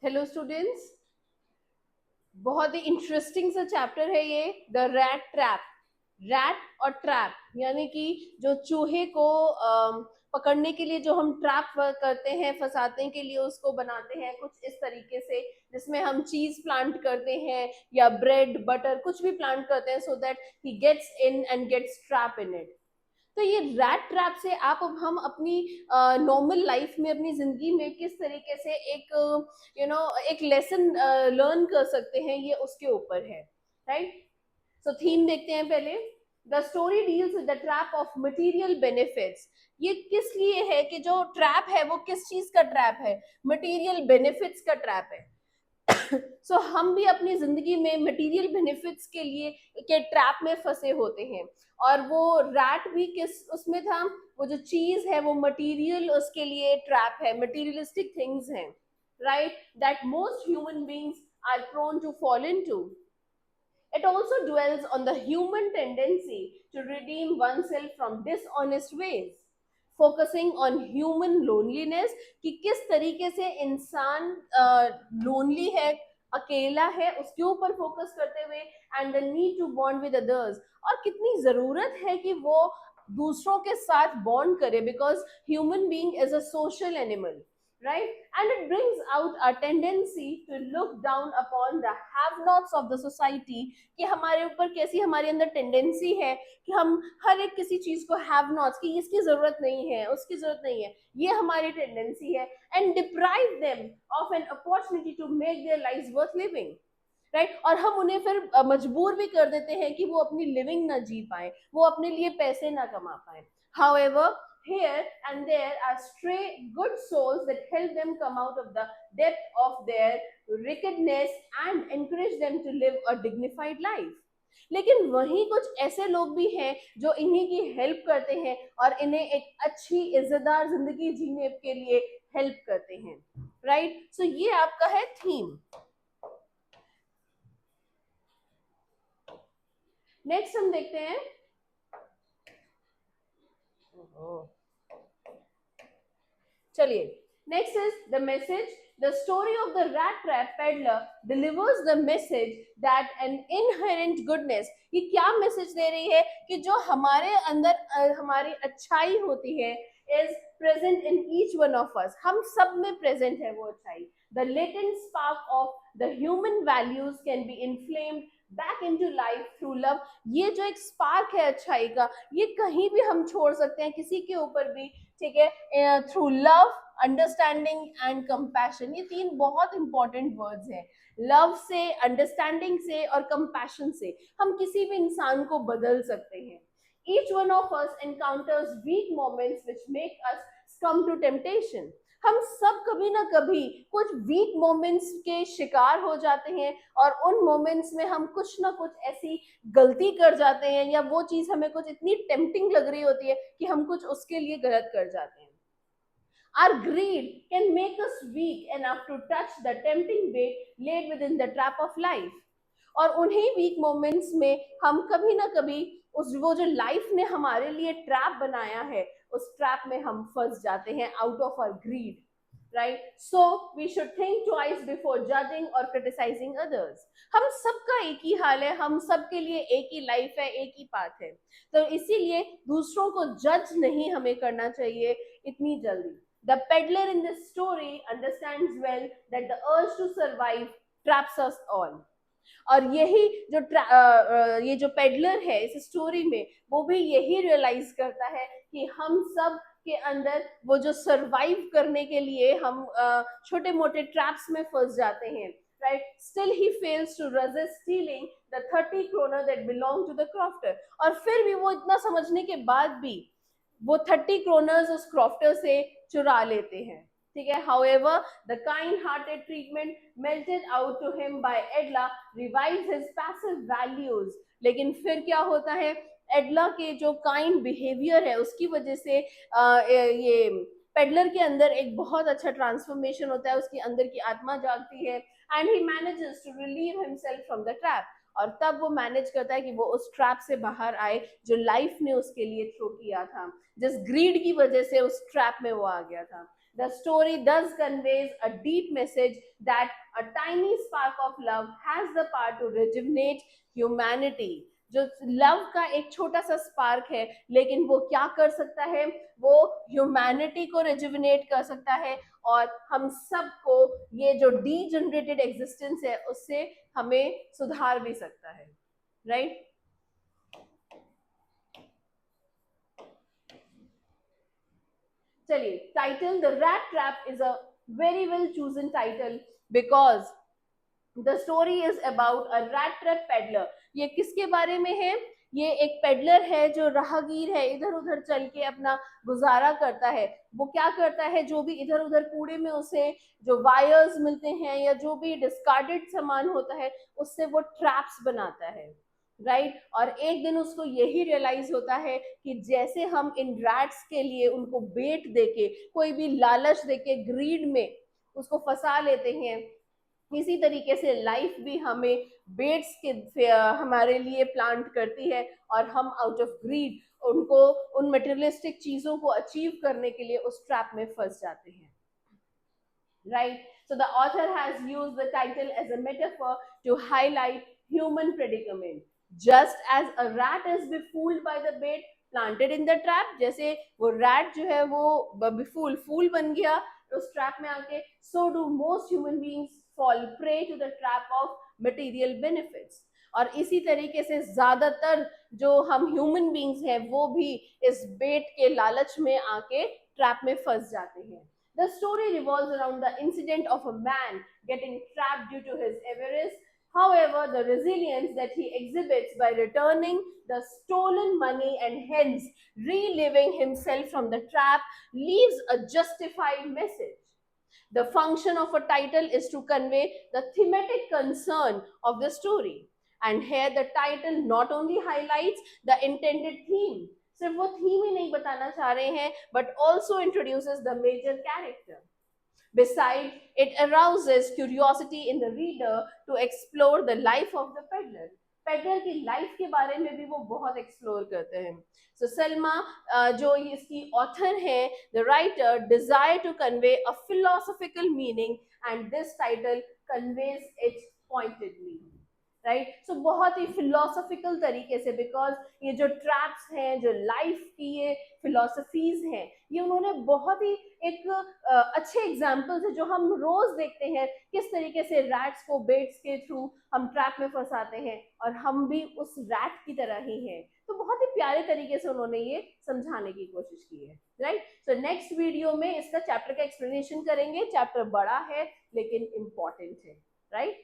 Hello students, बहुत ही interesting सा chapter है ये, द रैट ट्रैप। रैट और ट्रैप यानी कि जो चूहे को पकड़ने के लिए जो हम ट्रैप करते हैं, फंसाने के लिए उसको बनाते हैं कुछ इस तरीके से, जिसमें हम चीज प्लांट करते हैं या ब्रेड बटर कुछ भी प्लांट करते हैं so that he gets in and gets trap in it. तो ये रैट ट्रैप से आप अब हम अपनी नॉर्मल लाइफ में, अपनी जिंदगी में किस तरीके से एक एक लेसन लर्न कर सकते हैं, ये उसके ऊपर है। राइट। सो थीम देखते हैं पहले। The story deals with the trap of material benefits. ये किस लिए है कि जो ट्रैप है वो किस चीज का ट्रैप है? मटेरियल बेनिफिट्स का ट्रैप है। सो हम भी अपनी जिंदगी में मटेरियल बेनिफिट्स के लिए के ट्रैप में फंसे होते हैं। और वो रैट भी किस उसमें था? वो जो चीज है वो मटेरियल उसके लिए ट्रैप है, मटेरियलिस्टिक थिंग्स हैं, right, that most human beings are prone to fall into. It also dwells on the human tendency to redeem oneself from dishonest ways, focusing on human loneliness, कि किस तरीके से इंसान lonely है, अकेला है, उसके ऊपर फोकस करते हुए, and the need to bond with others, और कितनी जरूरत है कि वो दूसरों के साथ बॉन्ड करे, because human being is a social animal, right? And it brings out our tendency to look down upon the have-nots of the society, कि हमारे ऊपर कैसी हमारे अंदर टेंडेंसी है कि हम हर एक किसी चीज को हैव नॉट्स, कि इसकी जरूरत नहीं है, उसकी जरूरत नहीं है, ये हमारी टेंडेंसी है, and deprive them of an opportunity to make their lives worth living. Right. और हम उन्हें फिर मजबूर भी कर देते हैं कि वो अपनी लिविंग ना जी पाए, वो अपने लिए पैसे ना कमा पाए। However, here and there are stray good souls that help them come out of the depth of their wickedness and encourage them to live a dignified life. लेकिन वहीं कुछ ऐसे लोग भी हैं जो इन्हीं की हेल्प करते हैं और इन्हें एक अच्छी इज्जतदार जिंदगी जीने के लिए हेल्प करते हैं। राइट। सो ये आपका है थीम। नेक्स्ट हम देखते हैं। चलिए, next is the message. The story of the rat trap peddler delivers the message that an inherent goodness, ये क्या मैसेज दे रही है कि जो हमारे अंदर हमारी अच्छाई होती है is present in each one of us, हम सब में present है वो अच्छाई। The latent spark of the human values can be inflamed back into life through love। ये जो एक स्पार्क है अच्छाई का, ये कहीं भी हम छोड़ सकते हैं, किसी के ऊपर भी, ठीक है, through love, understanding and compassion. ये तीन बहुत इंपॉर्टेंट वर्ड्स हैं। लव से, अंडरस्टैंडिंग से और कंपैशन से हम किसी भी इंसान को बदल सकते हैं। Each one of us encounters weak moments which make us succumb to temptation। हम सब कभी ना कभी कुछ वीक मोमेंट्स के शिकार हो जाते हैं, और उन मोमेंट्स में हम कुछ ना कुछ ऐसी गलती कर जाते हैं, या वो चीज हमें कुछ इतनी टेम्पटिंग लग रही होती है कि हम कुछ उसके लिए गलत कर जाते हैं। Our greed can make us weak enough to touch the tempting bait laid within the trap of life। और उन्हीं वीक मोमेंट्स में हम कभी ना कभी उस वो जो लाइफ ने हमारे लिए ट्रैप बनाया है, उस ट्रैप में हम फंस जाते हैं out of our greed. Right. So we should think twice before judging और क्रिटिसाइजिंग अदर्स। हम सबका एक ही हाल है, हम सबके लिए एक ही लाइफ है, एक ही पाथ है, तो इसीलिए दूसरों को जज नहीं हमें करना चाहिए इतनी जल्दी। The peddler in this story understands well that the urge to survive traps us all। और यही जो ये जो पेडलर है इस स्टोरी में, वो भी यही रियलाइज करता है कि हम सब के अंदर वो जो सरवाइव करने के लिए हम छोटे मोटे ट्रैप्स में फंस जाते हैं। Right. Still he fails to resist stealing the 30 kroner that belong to the crofter. और फिर भी वो इतना समझने के बाद भी वो 30 क्रोनर्स उस क्रॉफ्टर से चुरा लेते हैं। ठीक है। However, the kind-hearted treatment melted out to him by Edla revives his passive values। लेकिन फिर क्या होता है? एडला के जो काइंड बिहेवियर है उसकी वजह से ये पेडलर के अंदर एक बहुत अच्छा ट्रांसफॉर्मेशन होता है, उसके अंदर की आत्मा जागती है, and he manages to relieve himself from the trap. और तब वो मैनेज करता है कि वो उस ट्रैप से बाहर आए जो लाइफ ने उसके लिए थ्रो किया था, जिस ग्रीड की वजह से उस ट्रैप में वो आ गया था। the story thus conveys a deep message that a tiny spark of love has the power to rejuvenate humanity. जो लव का एक छोटा सा स्पार्क है, लेकिन वो क्या कर सकता है, वो ह्यूमैनिटी को रिजुविनेट कर सकता है और हम सबको ये जो डीजनरेटेड एग्जिस्टेंस है उससे हमें सुधार भी सकता है, राइट? चलिए, title the rat trap is a very well chosen title because the story is about a rat trap peddler. ये किसके बारे में है? ये एक पेडलर है जो राहगीर है, इधर उधर चल के अपना गुजारा करता है. वो क्या करता है, जो भी इधर उधर कूड़े में उसे जो वायर्स मिलते हैं या जो भी डिस्कार्डेड सामान होता है उससे वो ट्रैप्स बनाता है, राइट? और एक दिन उसको यही रियलाइज होता है कि जैसे हम इन रैट्स के लिए उनको बेट देके, कोई भी लालच देके, ग्रीड में उसको फंसा लेते हैं, इसी तरीके से लाइफ भी हमें बेट्स के हमारे लिए प्लांट करती है और हम आउट ऑफ ग्रीड उनको उन मटेरियलिस्टिक चीजों को अचीव करने के लिए उस ट्रैप में फंस जाते हैं, right? So the author has used the title as a metaphor to highlight human predicament. Just as a rat is befooled by the bait planted in the trap, जैसे वो rat जो है वो फूल बन गया उस ट्रैप में आके, so do most human beings fall prey to the trap of material benefits. और इसी तरीके से ज्यादातर जो हम ह्यूमन बींग्स हैं वो भी इस बेट के लालच में आके ट्रैप में फंस जाते हैं. The story revolves around the incident of a man getting trapped due to his avarice. However, the resilience that he exhibits by returning the stolen money and hence reliving himself from the trap leaves a justified message. The function of a title is to convey the thematic concern of the story. And here the title not only highlights the intended theme, सिर्फ वो theme ही नहीं बताना चाह रहे हैं, but also introduces the major character. Besides, it arouses curiosity in the reader to explore the life of the peddler. Peddler की life के बारे में भी वो बहुत एक्सप्लोर करते हैं. सो सलमा जो इसकी ऑथर है, the writer desire to convey a philosophical meaning and this title conveys it pointedly, right? So बहुत ही फिलोसॉफिकल तरीके से, बिकॉज ये जो ट्रैप्स हैं, जो लाइफ की ये फिलोसफीज हैं, ये उन्होंने बहुत ही एक अच्छे एग्जाम्पल्स है जो हम रोज देखते हैं, किस तरीके से रैट्स को बेट्स के थ्रू हम ट्रैप में फंसाते हैं और हम भी उस रैट की तरह ही हैं. तो बहुत ही प्यारे तरीके से उन्होंने ये समझाने की कोशिश की है, राइट? सो नेक्स्ट वीडियो में इसका चैप्टर का एक्सप्लेनेशन करेंगे. चैप्टर बड़ा है लेकिन इम्पॉर्टेंट है, राइट?